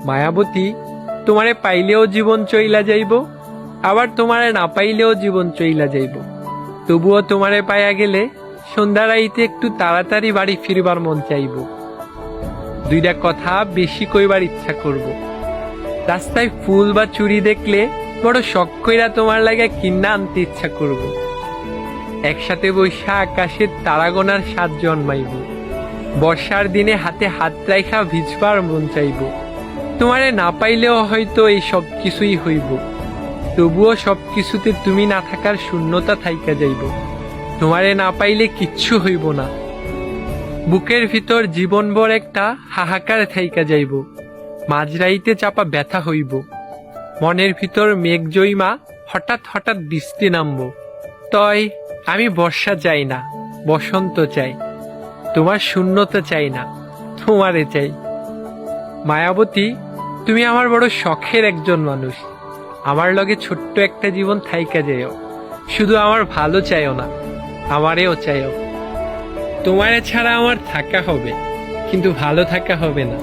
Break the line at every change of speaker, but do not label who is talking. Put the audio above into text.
মায়াবতী, তোমারে পাইলেও জীবন চইলা যাইব, আবার তোমারে না পাইলেও জীবন চইলা যাইব। তবুও তোমারে পাইয়া গেলে সন্ধ্যা রাইতে একটু তাড়াতাড়ি বাড়ি ফিরবার মন চাইব। দুইটা কথা বেশি কইবার ইচ্ছা করব। রাস্তায় ফুল বা চুড়ি দেখলে বড় শখ কইরা তোমার লাগা কিন্না আনতে ইচ্ছা করব। একসাথে বৈশা আকাশের তারা গোনার স্বাদ জন্মাইব। বর্ষার দিনে হাতে হাত রাইখা ভিজবার মন চাইব। তোমারে না পাইলেও হয়তো এই সব কিছুই হইব, তবুও সব কিছুতে তুমি না থাকার শূন্যতা থাইকা যাইব। তোমারে না পাইলে কিচ্ছু হইব না, বুকের ভিতর জীবনভর একটা হাহাকার থাইকা যাইব। মাঝরাইতে চাপা ব্যথা হইব, মনের ভিতর মেঘ জইমা হঠাৎ হঠাৎ বৃষ্টি নামব। তয় আমি বর্ষা চাই না, বসন্ত চাই। তোমার শূন্যতা চাই না, তোমারে চাই। মায়াবতী, তুমি আমার বড় শখের একজন মানুষ। আমার লগে ছোট্ট একটা জীবন থাইকা যাইও। শুধু আমার ভালো চাইও না, আমারেও চাইও। তোমারে ছাড়া আমার থাকা হবে, কিন্তু ভালো থাকা হবে না।